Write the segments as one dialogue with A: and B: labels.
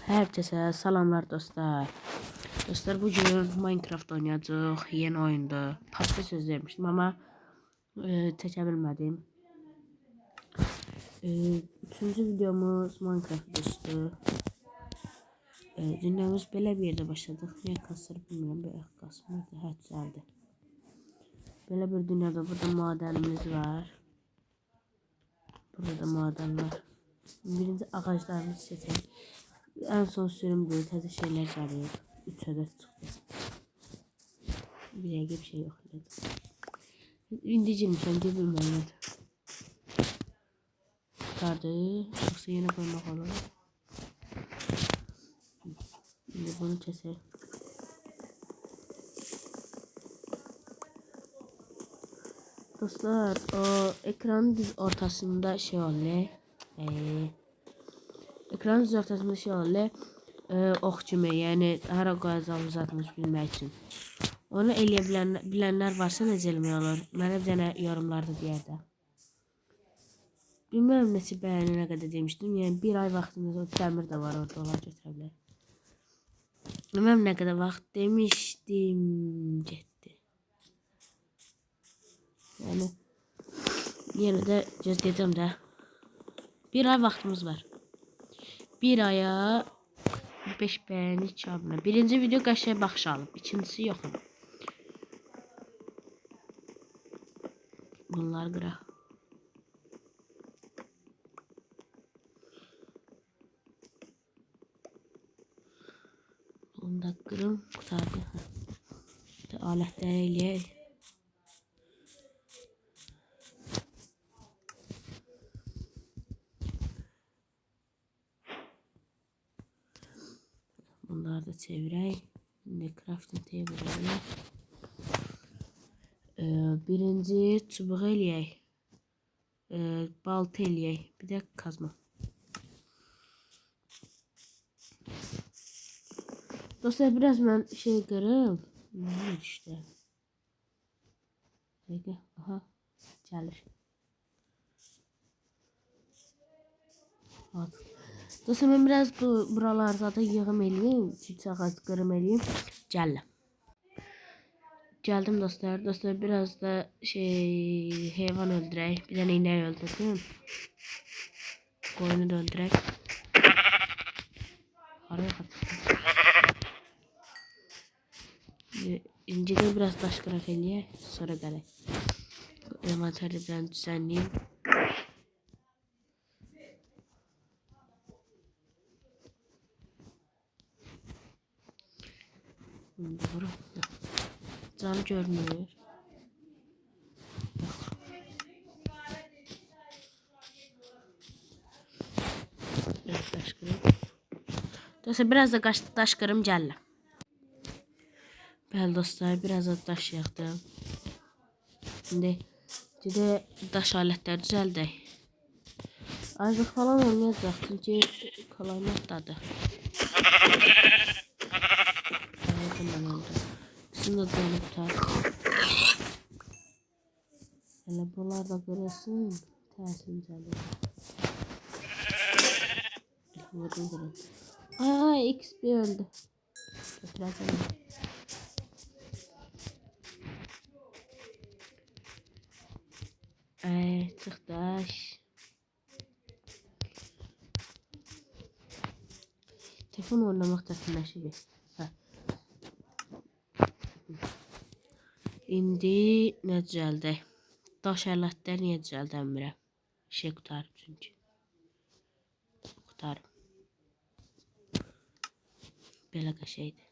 A: Herkese selamlar dostlar. Dostlar bugün Minecraft oynayacağız. Yeni oyunda. Pasta söz vermiştim ama çəkə bilmədim. Üçüncü videomuz Minecraft dostlar. Dünyamız belə bir yerdə başladıq. Niyə kasır bilmirəm. Bir kasmırdı. Hə, düzəldi. Belə bir dünyada burada madenimiz var. Burada maden var. Birinci ağaclarımızı seçelim. En son sürümdür. Təzə şeyler gəlir. 3 adet çıxdı. Bir dəqiqə bir şey yok. İndicilmişəm ki bilməyəm. Tutardı. Yoxsa yenə qoymaq olur. Şimdi bunu kəsək. Dostlar o ekranın düz ortasında şey oluyor. Ekranın düz ortasında şey oluyor. Ox kimi, yəni hara qoyacağımız uzatmış bilmək üçün. Onu eləyə bilənlər varsa necə eləmək olur? Mənə bir dənə yorumlarda deyər də. Bilməm neçə bəyəni nə qədər demişdim. Yəni bir ay vaxtımız o dəmir də var orada, onlar götürə bilər. Bilməm nə qədər vaxt demişdim, getdi. Yəni yenə də gözləyəcəm də. Bir ay vaxtımız var. Bir aya 5 bəyəni 2 abunə. Birinci video qəşəng baxış alıb, ikincisi yox. Bunlar qıraq. Bunu da qırım, qutardı. Alətləri eləyək. Bunları da çevirək. İndi crafting table eləyək. Birinci çubuq eləyək. Balta eləyək. Bir də kazma. Dostlar biraz mən şey qırım. Ne işte. Peki. Aha. Gəlir. At. Dostlar mən biraz buralar zaten yığım eləyim. Çiçək ağacı qırım eləyim. Gəldim. Geldim dostlar. Dostlar biraz da şey hayvan öldürək. Bir dənə inek öldürdüm. Koyunu da öldürək. Haraya kaçtım. İnciden biraz daş qıraq eləyək. Sonra gələk. Envanteri biraz düzenleyeyim. Doğru. Canı görmüyor. Biraz daş qırım. Dostlar biraz da daş qırım gəllə. Bəli dostlar, biraz da daş yığdım. Şimdi daş alətləri düzəldək. Acıq falan olmayacaq çünki kolaylıqdadır. Şimdi düzəlib tutar. Elə bunlar da qırılsın. Təsir düzəlir. Vurdum qırıldı. Ay XP öldü. Götürəcəm. Çıx daş. Telefon oynamaq çətinləşir. İndi nə düzəldək? Daş alətləri niyə düzəldəmirəm? Şey qutarıb çünki. Qutarıb. Belə qəşəngdir.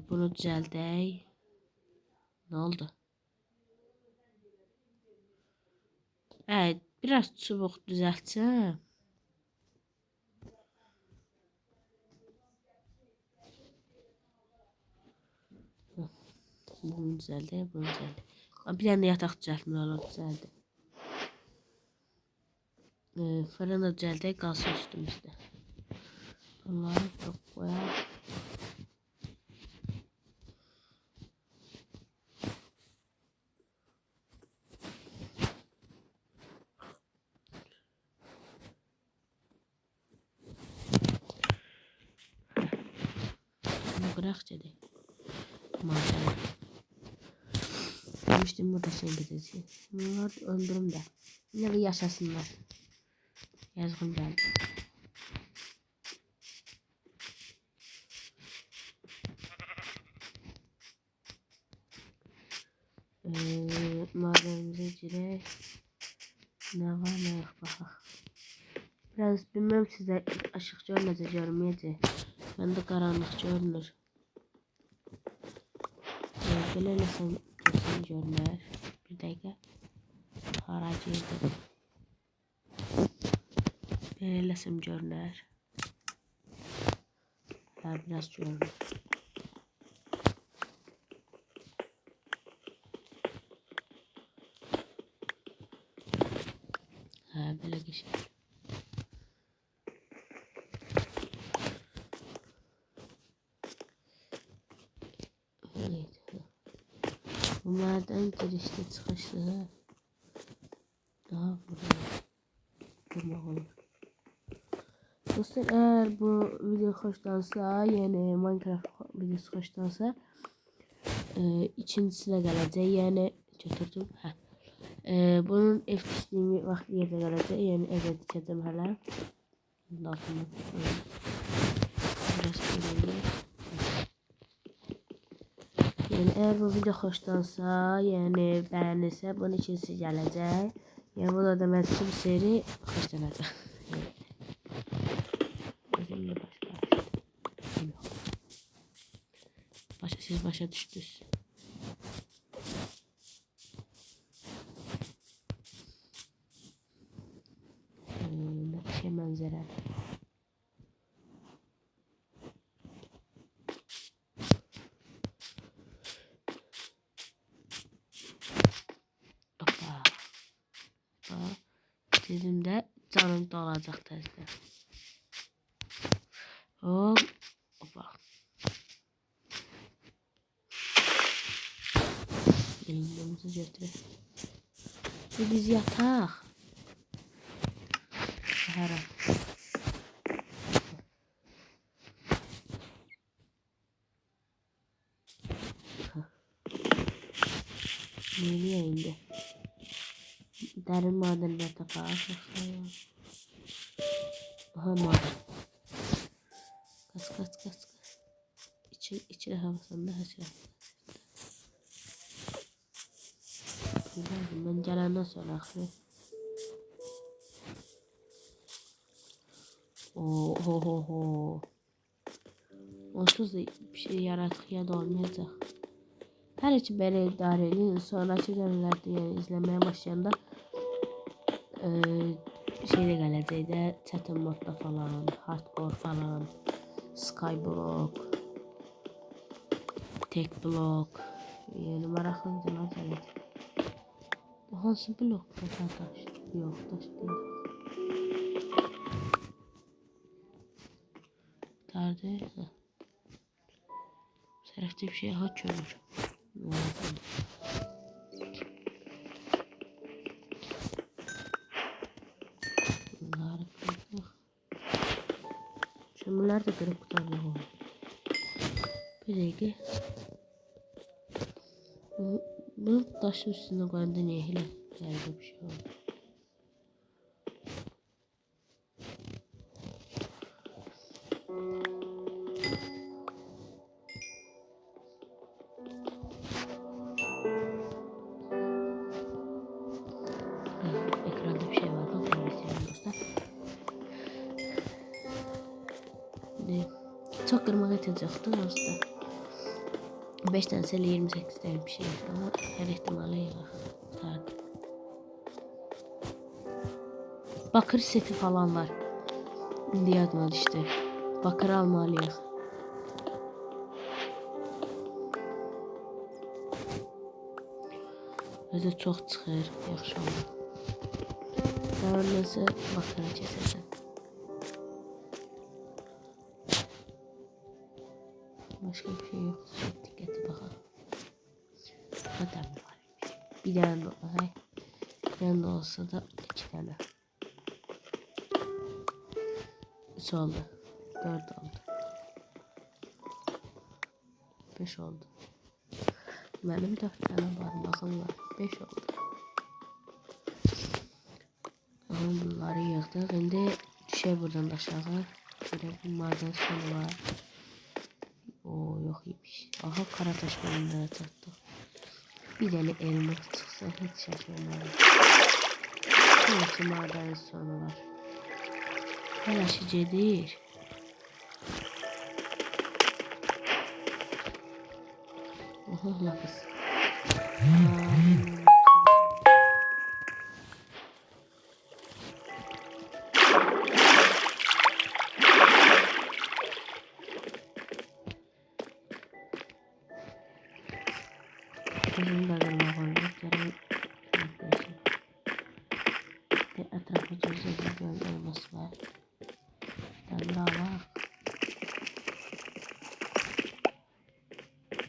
A: Bunu düzəldək. Nə oldu? Biraz çubuq düzəltsəm. Bunu düzəldi, bunu düzəldi. Bir dənə yataq düzəltmək olur, düzəldi. Fırını da düzəldək, qalsın üstümüzdə. Bunları çox qoyaq. bırak dedi. Madem. Demiştim burada şey gideceğiz. Bunlar öldürüm de. Yine de yaşasınlar. Yazgın geldi. Madenimize girək. Ne var ne yok bak. Biraz bilmem size ışık görmeyecek görmeyecek. Ben de karanlık görünür. Böyle nasıl kesin görünür. Bir dakika. Haracıydı. Böyle nasıl görünür. Ha biraz görünür. Ha böyle geçer. Evet. Bunlardan girişte çıkışlı. Daha buraya durmak olur. Dostlar eğer bu video hoşlansa yani Minecraft videosu hoşlansa ikincisine geleceği yani götürdüm. Bunun ev kişiliğini vakti yerde geleceği yani eve dikeceğim hala. Biraz böyle. Yani eğer bu video hoşlansa yani beğenirse bunun ikincisi gelecek. Yani bu da demek ki bu seri hoşlanacak. Siz başa düştünüz. Şey manzara. Hoppa. Dedim de canım dolacak tezde. Hoppa. Elimizi götürür. Biz yatak. Sahara. Nereye indi? Derin madenler tapar. Aha maden. Kas. İçine havasında her şey. Ben gelenden sonra aklı. Oho. Onsuz da bir şey yaratık ya da olmayacak. Her için böyle idare edin. Sonraki dönemlerde yani izlemeye başlayanda şeyde geleceği de çetin modda falan, hardcore falan, skyblock, tek blok. Yani meraklıcılar gelecek. Hansı blok? Taş. Yok taş değil. Tardı. Serafte bir şey ha kömür. Bunları kırdık. Kömürler de kırıp kurtarıyor. Bir dakika. Bunu taşın üstüne koyanda niye hele? Yani bir şey oldu. Ekranda bir şey var. Bakın dostlar. Çok kırmak atacaktı aslında. 5 tanesiyle 28 tane bir şey ama her ihtimale yok. Bakır seti falan var. İndi yadmadı işte. Bakır almalıyıq. Özü çox çıxır. Yaxşı olur. Daha nəsə bakıra kəsəsən. Başka bir şey yok. Çok dikkatli bakalım. Zaten var. Bir tane de olsa, bir tane de olsa da 2 tane. 3 oldu. 4 oldu. 5 oldu. Benim 4 tane parmağım var. 5 oldu. Tamam, bunları yığdık. Şimdi düşer buradan aşağı. Böyle bir maden sonu var. Oo, yok iyiymiş. Aha, kara taş bölümleri tuttuk. Bir tane elma çıksa hiç şaşırmam. Neyse, maden sonu var. Hala şişe değil. Oha, lapis. Bizim de görmek olacak. Yarın yaklaşık. Ve etrafı cüzeli göl olması var. Daha var.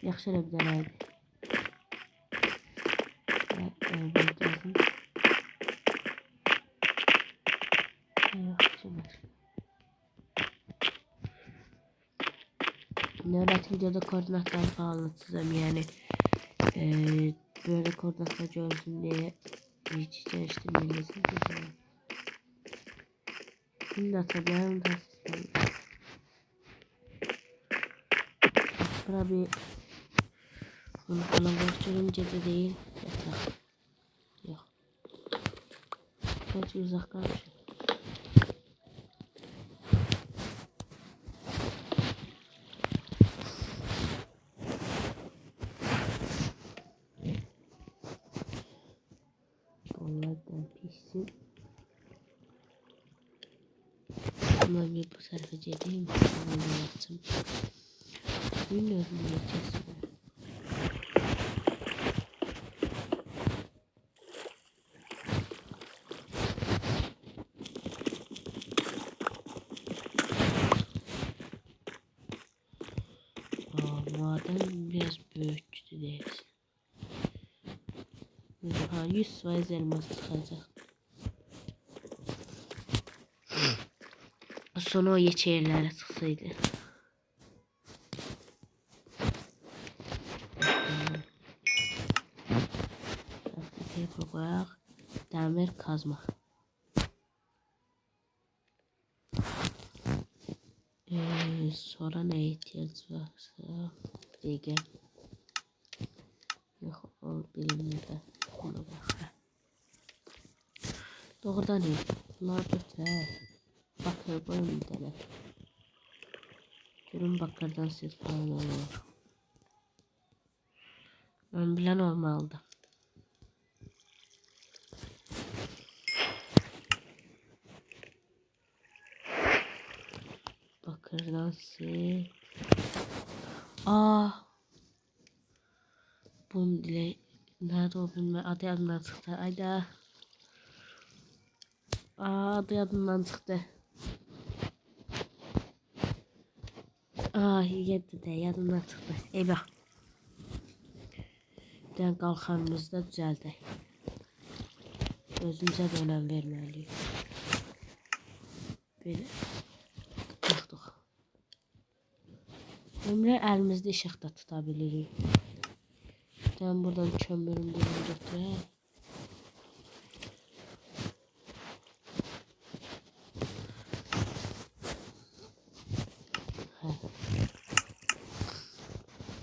A: Yaxşı da bir dənəydi. Evet, lazım. Yaxşıdır. Növbəti videoda koordinatları falan anlatacağım. Yani böyle koordinatlar görsün diye hiç çalıştırmayacağız. Şimdi atabilirim da sistem. Bura bir bunu falan görüşürünce de değil. Yatak. Yok. Kaç uzak kalmış. Onlardan pişsin. Ama bir bu tarafa geleyim. Onu yaptım. Bilmiyorum ne yapacağız. Maden biraz büyüktü değil. Ha, 100% elmas çıkacak. Sonra o yeçerlere çıksaydı. Tepki koyarak demir kazma. Sonra ne ihtiyaç varsa diyeceğim. Yok, o bilinmedi. Bunu bak. Doğrudan iyi. Bunlar götür. Bakır koyun bir tane. Görün bakırdan ses falan olur. Ben bilen olmalı. Bakırdan ses. Bunun dile nerede o bilmem. Adı adından çıktı. Ayda. Adı adından çıktı. Yedi de yadımdan çıktı. Eyvah. Den kalkanımızda düzeldi. Özümüze de önem vermeliyiz. Böyle tuttuk. Ömrə əlimizdə işıq da tuta bilirik. Ben buradan kömürüm birini götüreyim.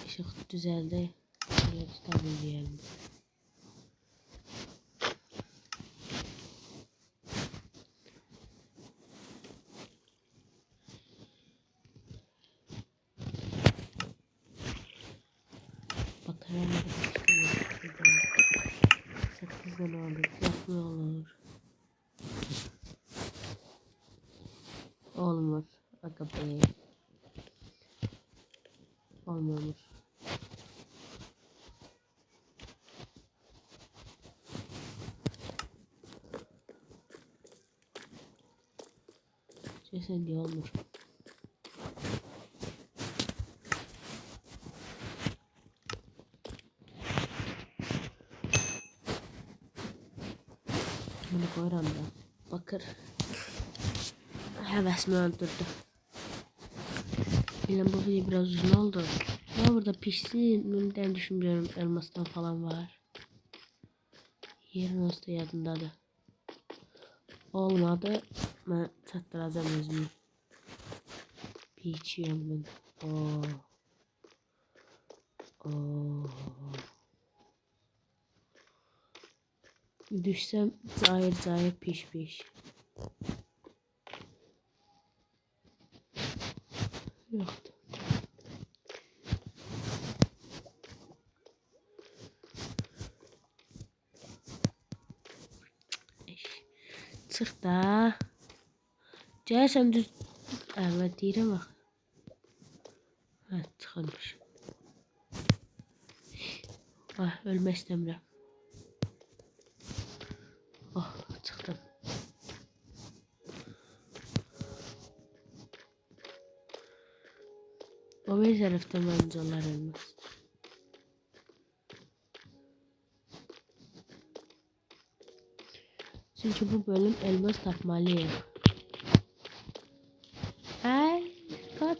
A: Işık düzeldi. Şöyle tutabilirim. Bakalım. 8'den olur. Yapma olur. Olmaz. Aga be. Olmamış. Sen diye olmuş. Bunu koyuram da. Bakır. Hevesimi öldürdü. Bilmem bu video biraz uzun oldu. Ya burada pişsin. Neden düşünmüyorum. Elmastan falan var. Yerin olsa yadındadır. Olmadı. Ben çatdıracağım özümü. Piçiyorum ben. Oo. Oo. Düşsem cayır piş. Yoktu. Çık da. Gəlsən düz. Evet deyirəm bax. Evet çıxılmış. Ah ölmək istəmirəm. Oh çıxdım. O bir tərəfdən məncalar ölməz. Çünkü bu bölüm elmas tapmalıyım. Ay kaç.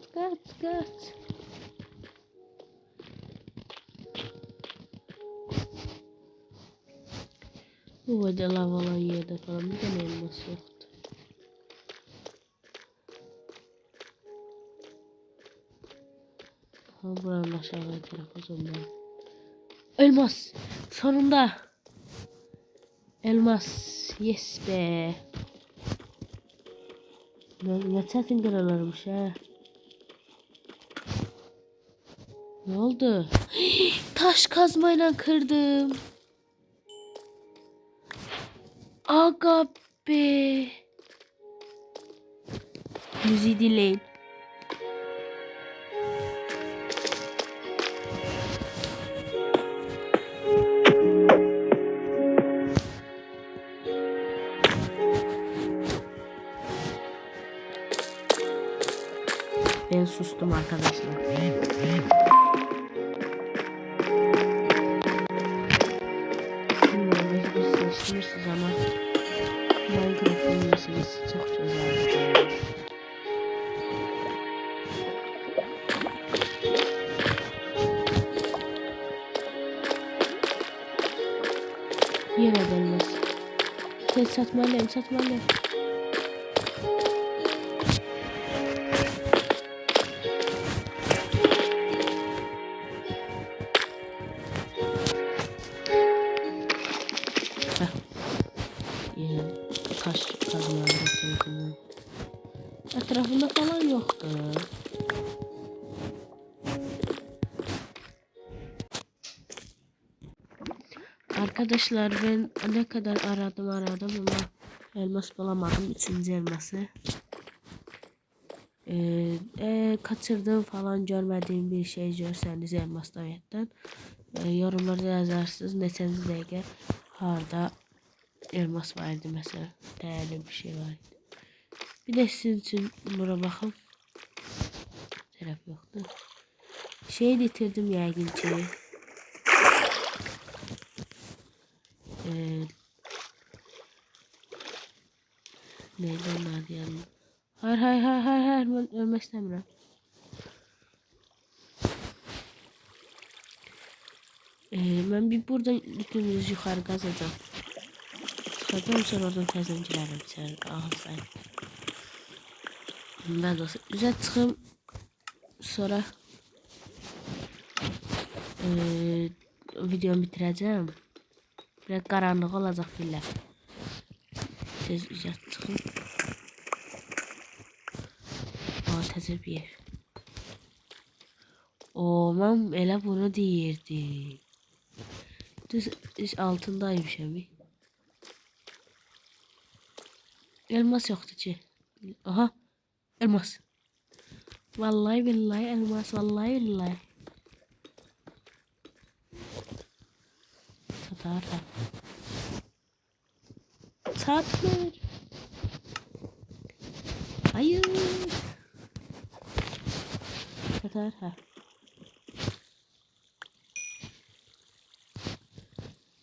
A: Bu hoca lavalan yerde falan bir tane elmas yoktu. Aha buranın aşağıya tarafı zonlar. Elmas. Sonunda. Elmas. Yes be. Ne çetin karalarmış ha. Ne oldu? Taş kazmayla kırdım. Aga be. Müziği dinleyin. Ben sustum arkadaşlar. Bilmiyorum belki de seçmişsiniz ama Minecraft'ın meselesi çok güzel. Yine gelmez. Satmalıyım. Yine taş kazmaları getirdim. Etrafında falan yoktu. Arkadaşlar ben ne kadar aradım ama elmas bulamadım. 3. elması. Kaçırdım falan görmediğim bir şey görseniz elmas davetten yorumlarda yazarsınız neçənci dəqiqə harda elmas vardı mesela değerli bir şey vardı. Bir de sizin için bura bakın. Taraf yoktu. Şey getirdim yəqin ki. Neydi onlar yani? Hayır ben ölmek istemiyorum. Ben bir buradan dümdüz yukarı kazacağım. Çıkacağım sonra oradan təzəncilərim içər ağızlayım. Ben de üzə çıxım sonra videomu bitireceğim. Biraz karanlık olacak bile. Tez üzə çıxım. Təzə bir yer. Mən elə bunu deyirdim. Düz altındaymış abi. Elmas yoktu ki. Aha. Elmas. Vallahi billahi elmas. Vallahi billahi. Satar. Satmır. Hayır. Satar.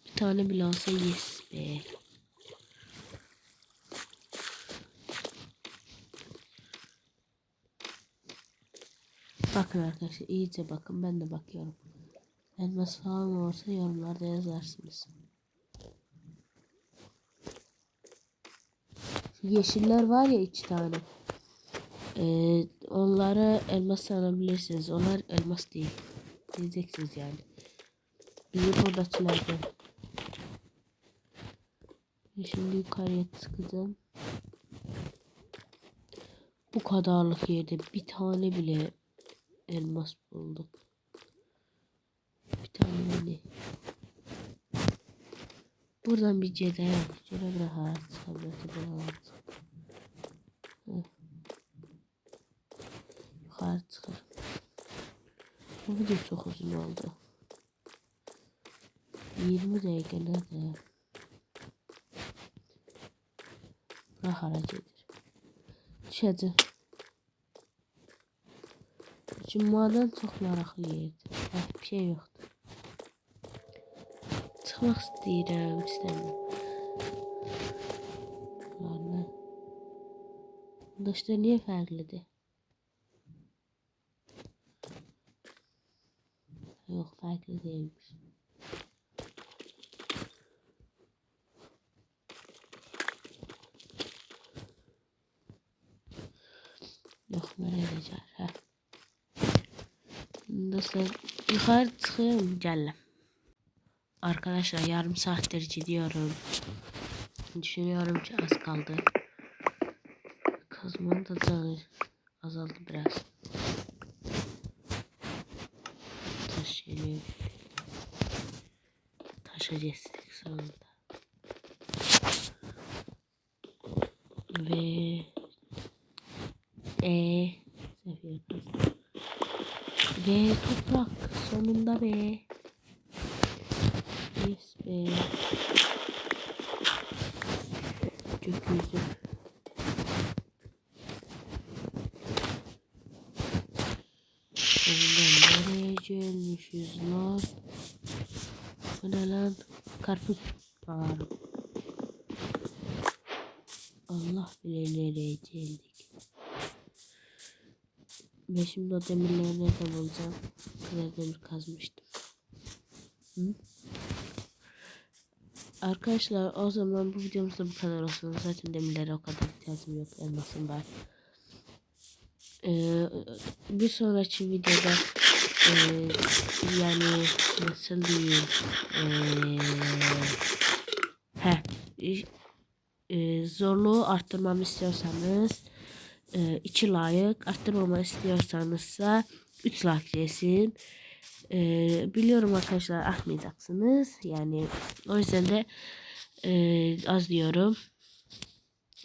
A: Bir tane bile olsa yes be. Bakın arkadaşlar, iyice bakın, ben de bakıyorum. Elmas falan olursa yorumlarda yazarsınız. Şu yeşiller var ya, 2 tane. Onları elmas sanabilirsiniz. Onlar elmas değil. Diyeceksiniz yani. Bizim buradakilerden. Şimdi yukarıya çıkacağım. Bu kadarlık yerde bir tane bile elmas buldum. Bir tane bile. Buradan bir cedaya şöyle rahat yukarı çıkar. Bu video çok uzun oldu. 20 dakika nerede? Bırak haracıdır. Düşeceğim. Cuma'dan çok meraklı yerdi. Bir şey yoktu. Çıkmak istəyirəm, istemiyorum. Ладно. Daşlar niye farklıdır? Yok, farklı değilmiş. Yok, nereye geçer? Dostlar, yukarı çıkıyorum, geldim. Arkadaşlar, yarım saattir gidiyorum. Düşünüyorum ki az kaldı. Kazmanın da canı azaldı biraz. Taş geliyor. Taşa geçtik sonunda. Ve ve toprak sonunda be. Yes be. Gökyüzü. Sonunda nereye gelmişiz lan? Bu ne lan? Karpuz ağrım. Allah bilir nereye geldik. Ben şimdi o demirleri nereden bulacağım? Bu kadar demir kazmıştım. Hı? Arkadaşlar, o zaman bu videomuzda bu kadar olsun. Zaten demirlere o kadar ihtiyacım yok. Elmasım var. Bir sonraki videoda yani nasıl diyeyim, zorluğu arttırmamı istiyorsanız 2 like, arttırmamı istiyorsanızsa 3 like desin. Biliyorum arkadaşlar, atmayacaksınız yani, o yüzden de az diyorum.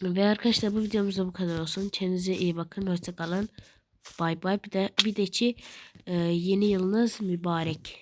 A: Ve arkadaşlar, bu videomuzda bu kadar olsun. Kendinize iyi bakın, hoşça kalın. Bay bay. Bir de ki yeni yılınız mübarek.